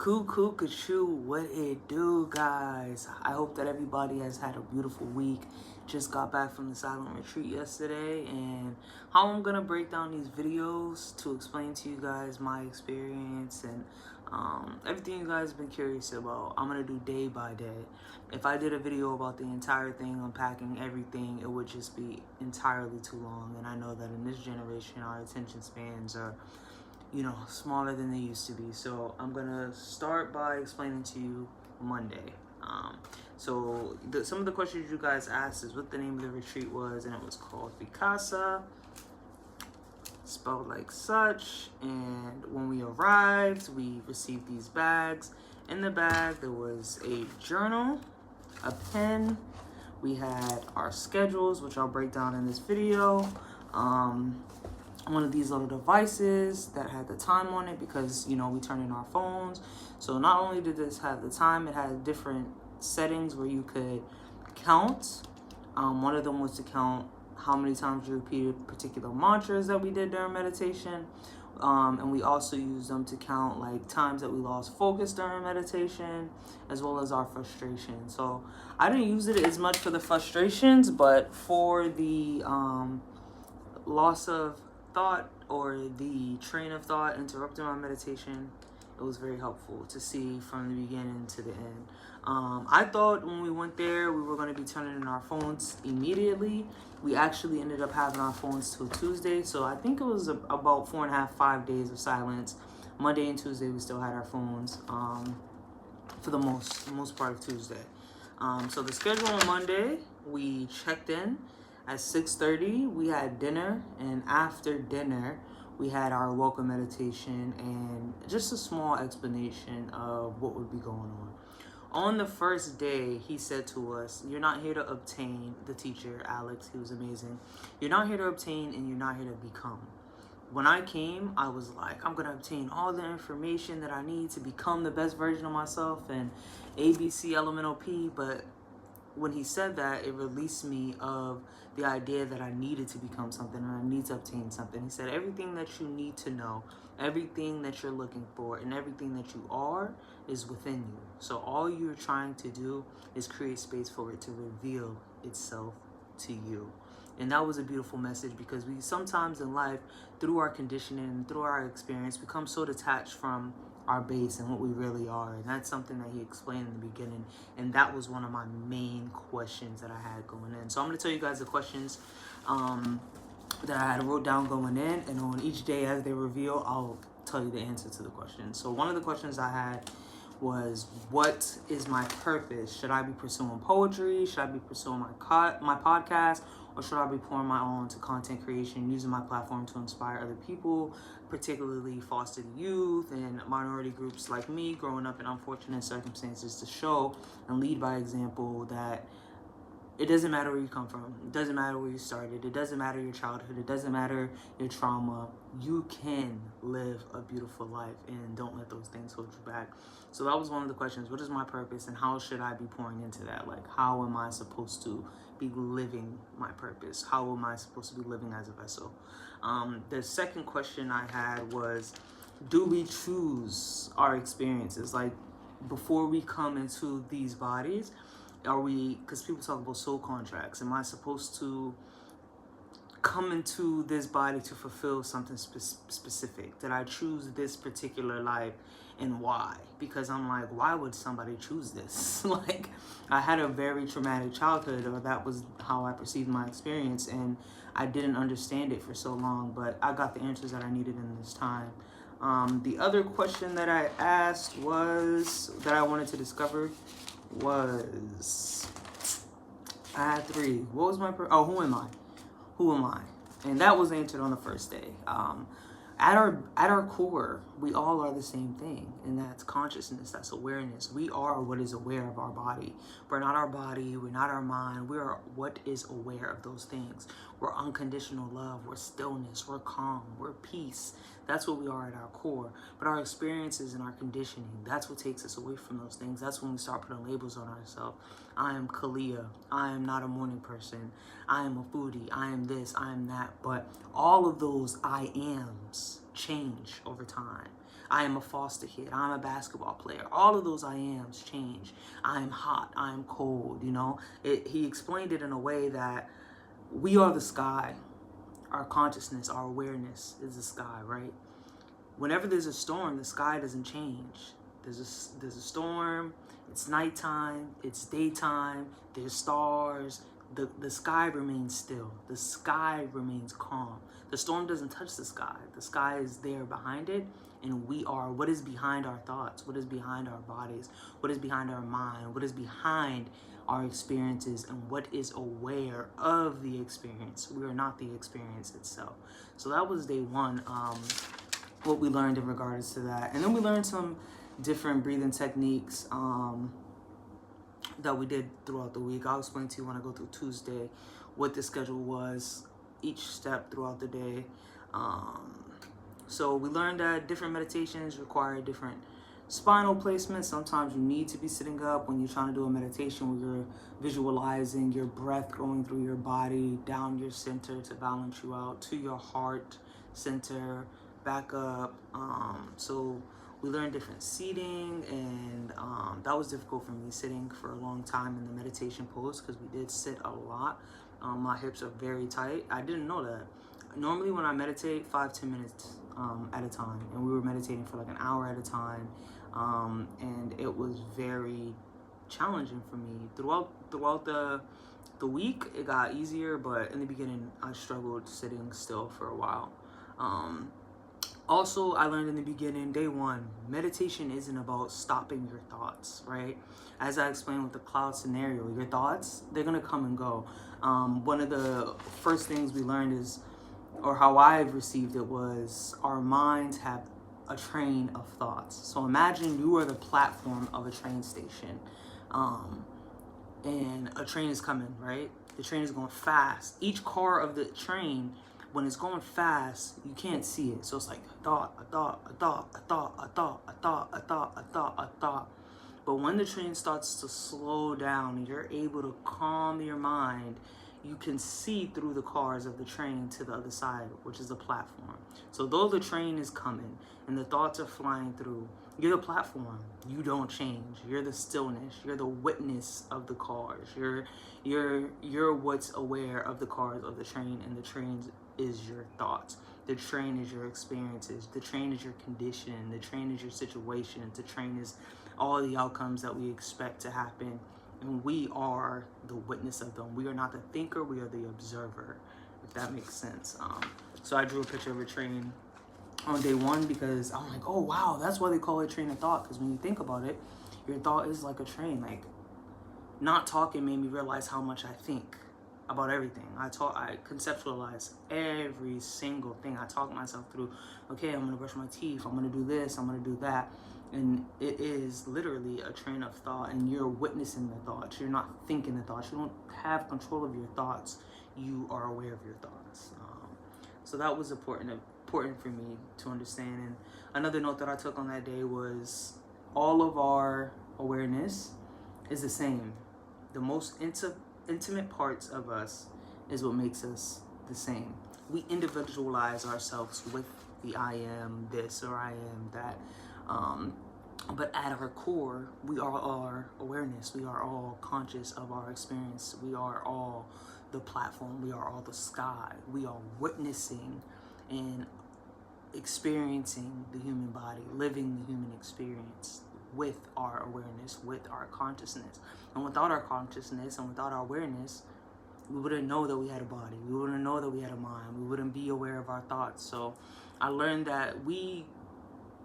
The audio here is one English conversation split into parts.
Cuckoo, what it do, guys? I hope that everybody has had a beautiful week. Just got back from the silent retreat yesterday, and how I'm gonna break down these videos to explain to you guys my experience and everything you guys have been curious about. I'm gonna do day by day. If I did a video about the entire thing, unpacking everything, it would just be entirely too long. And I know that in this generation, our attention spans are smaller than they used to be. So I'm gonna start by explaining to you Monday. Some of the questions you guys asked is what the name of the retreat was, and it was called Vicasa, spelled like such. And when we arrived, we received these bags. In the bag, there was a journal, a pen. We had our schedules, which I'll break down in this video. One of these little devices that had the time on it because, we turn in our phones. So not only did this have the time, it had different settings where you could count. One of them was to count how many times you repeated particular mantras that we did during meditation. And we also used them to count like times that we lost focus during meditation, as well as our frustration. So I didn't use it as much for the frustrations, but for the loss of thought or the train of thought interrupting my meditation, it was very helpful to see from the beginning to the end. I thought when we went there we were going to be turning in our phones immediately. We actually ended up having our phones till Tuesday, so I think it was about 4.5-5 days of silence. Monday and Tuesday we still had our phones for the most part of Tuesday. So the schedule on Monday, we checked in at 6:30. We had dinner, and after dinner we had our welcome meditation and just a small explanation of what would be going on. On the first day, he said to us, you're not here to obtain, the teacher, Alex, he was amazing. You're not here to obtain and you're not here to become. When I came, I was like, I'm going to obtain all the information that I need to become the best version of myself and ABC elemental P, but when he said that, it released me of the idea that I needed to become something or I need to obtain something. He said everything that you need to know, everything that you're looking for, and everything that you are is within you. So all you're trying to do is create space for it to reveal itself to you. And that was a beautiful message, because we sometimes in life, through our conditioning, through our experience, become so detached from our base and what we really are. And that's something that he explained in the beginning. And that was one of my main questions that I had going in. So I'm going to tell you guys the questions that I had wrote down going in. And on each day as they reveal, I'll tell you the answer to the question. So one of the questions I had was, what is my purpose? Should I be pursuing poetry? Should I be pursuing my podcast? Or should I be pouring my all into content creation, using my platform to inspire other people, particularly foster youth and minority groups like me, growing up in unfortunate circumstances, to show and lead by example that it doesn't matter where you come from. It doesn't matter where you started. It doesn't matter your childhood. It doesn't matter your trauma. You can live a beautiful life, and don't let those things hold you back. So that was one of the questions. What is my purpose, and how should I be pouring into that? Like, how am I supposed to be living my purpose? How am I supposed to be living as a vessel? The second question I had was, do we choose our experiences? Like, before we come into these bodies, are we, because people talk about soul contracts, am I supposed to come into this body to fulfill something specific? Did I choose this particular life, and why? Because I'm like, why would somebody choose this? Like, I had a very traumatic childhood, or that was how I perceived my experience, and I didn't understand it for so long, but I got the answers that I needed in this time. The other question that I asked was, that I wanted to discover, was, I had 3. What was my who am I? Who am I? And that was answered on the first day. At our core, we all are the same thing, and that's consciousness, that's awareness. We are what is aware of our body. We're not our body, we're not our mind, we are what is aware of those things. We're unconditional love, we're stillness, we're calm, we're peace. That's what we are at our core. But our experiences and our conditioning, that's what takes us away from those things. That's when we start putting labels on ourselves. I am Kalia. I am not a morning person. I am a foodie. I am this. I am that. But all of those I ams change over time. I am a foster kid. I'm a basketball player. All of those I ams change. I am hot. I am cold. You know, he explained it in a way that we are the sky. Our consciousness, our awareness is the sky, right? Whenever there's a storm, the sky doesn't change. There's a storm. It's nighttime. It's daytime. There's stars. The sky remains still. The sky remains calm. The storm doesn't touch the sky. The sky is there behind it, and we are what is behind our thoughts, what is behind our bodies, what is behind our mind, what is behind our experiences, and what is aware of the experience. We are not the experience itself. So that was day one, what we learned in regards to that. And then we learned some different breathing techniques that we did throughout the week. I'll explain to you when I go through Tuesday what the schedule was, each step throughout the day. So we learned that different meditations require different spinal placement. Sometimes you need to be sitting up when you're trying to do a meditation where you're visualizing your breath going through your body, down your center to balance you out, to your heart center, back up. So we learned different seating, and that was difficult for me, sitting for a long time in the meditation pose, because we did sit a lot. My hips are very tight. I didn't know that. Normally when I meditate, 5-10 minutes at a time, and we were meditating for like an hour at a time, and it was very challenging for me. Throughout the week, it got easier, but in the beginning, I struggled sitting still for a while. Also, I learned in the beginning, day one, meditation isn't about stopping your thoughts, right? As I explained with the cloud scenario, your thoughts, they're going to come and go. One of the first things we learned is, or how I've received it, was our minds have a train of thoughts. So imagine you are the platform of a train station, and a train is coming, right? The train is going fast. Each car of the train, when it's going fast, you can't see it. So it's like a thought, a thought, a thought, a thought, a thought, a thought, a thought, a thought, a thought. But when the train starts to slow down and you're able to calm your mind, you can see through the cars of the train to the other side, which is the platform. So though the train is coming and the thoughts are flying through, you're the platform. You don't change. You're the stillness. You're the witness of the cars. You're what's aware of the cars of the train, and the train is your thoughts. The train is your experiences. The train is your condition. The train is your situation. The train is all the outcomes that we expect to happen, and we are the witness of them. We are not the thinker, we are the observer, if that makes sense. So I drew a picture of a train on day one, because I'm like, oh wow, that's why they call it train of thought, because when you think about it, your thought is like a train. Like, not talking made me realize how much I think about everything. I conceptualize every single thing. I talk myself through, okay, I'm gonna brush my teeth, I'm gonna do this, I'm gonna do that. And it is literally a train of thought, and you're witnessing the thoughts. You're not thinking the thoughts. You don't have control of your thoughts. You are aware of your thoughts. So that was important for me to understand. And another note that I took on that day was, all of our awareness is the same. The most intimate parts of us is what makes us the same. We individualize ourselves with the I am this or I am that. But at our core, we are our awareness. We are all conscious of our experience. We are all the platform. We are all the sky. We are witnessing and experiencing the human body, living the human experience with our awareness, with our consciousness. And without our consciousness and without our awareness, we wouldn't know that we had a body. We wouldn't know that we had a mind. We wouldn't be aware of our thoughts. So I learned that we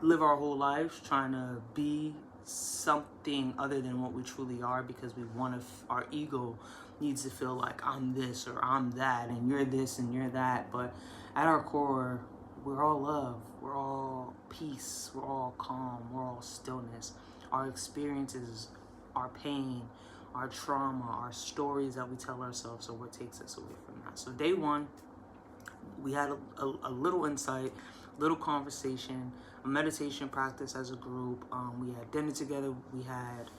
live our whole lives trying to be something other than what we truly are, because we want to, our ego needs to feel like I'm this or I'm that, and you're this and you're that. But at our core, we're all love, we're all peace, we're all calm, we're all stillness. Our experiences, our pain, our trauma, our stories that we tell ourselves are what takes us away from that. So day one, we had a little insight, little conversation, a meditation practice as a group. We had dinner together. We had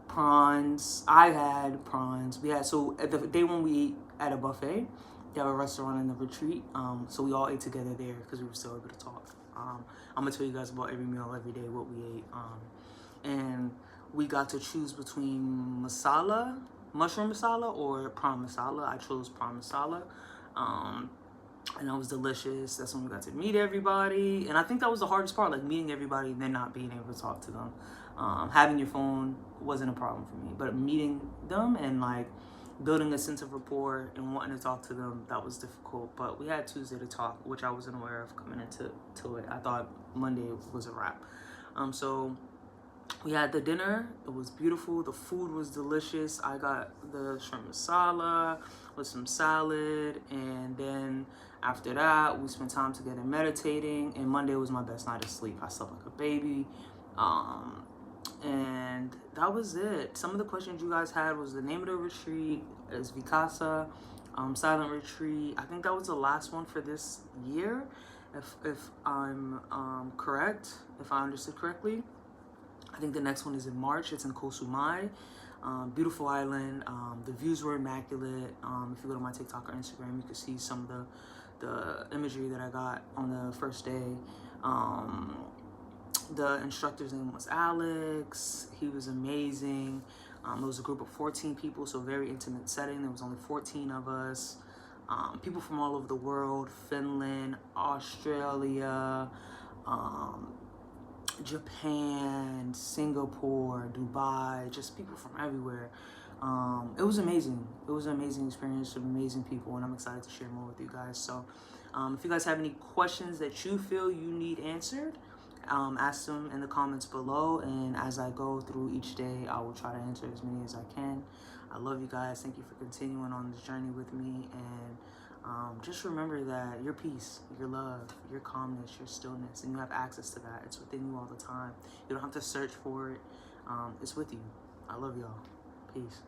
prawns. I had prawns. So at the day when we eat at a buffet, they have a restaurant in the retreat. So we all ate together there because we were still able to talk. I'm gonna tell you guys about every meal, every day, what we ate. And we got to choose between mushroom masala or prawn masala. I chose prawn masala. And that was delicious. That's when we got to meet everybody. And I think that was the hardest part, like meeting everybody and then not being able to talk to them. Having your phone wasn't a problem for me, but meeting them and like building a sense of rapport and wanting to talk to them, that was difficult. But we had Tuesday to talk, which I wasn't aware of coming into it. I thought Monday was a wrap. So we had the dinner. It was beautiful. The food was delicious. I got the shrimp masala with some salad, and then after that we spent time together meditating, and Monday was my best night of sleep. I slept like a baby. And that was it. Some of the questions you guys had was the name of the retreat is Vikasa, silent retreat. I think that was the last one for this year, if I'm correct, if I understood correctly. I think the next one is in March. It's in Koh Samui. Beautiful island. The views were immaculate. If you go to my TikTok or Instagram, you can see some of the imagery that I got on the first day. The instructor's name was Alex. He was amazing. It was a group of 14 people, so very intimate setting. There was only 14 of us. People from all over the world: Finland, Australia, Japan, Singapore, Dubai, just people from everywhere. It was amazing. It was an amazing experience with amazing people, and I'm excited to share more with you guys. So if you guys have any questions that you feel you need answered, ask them in the comments below, and as I go through each day, I will try to answer as many as I can. I love you guys. Thank you for continuing on this journey with me, and just remember that your peace, your love, your calmness, your stillness, and you have access to that. It's within you all the time. You don't have to search for it. It's with you. I love y'all. Peace.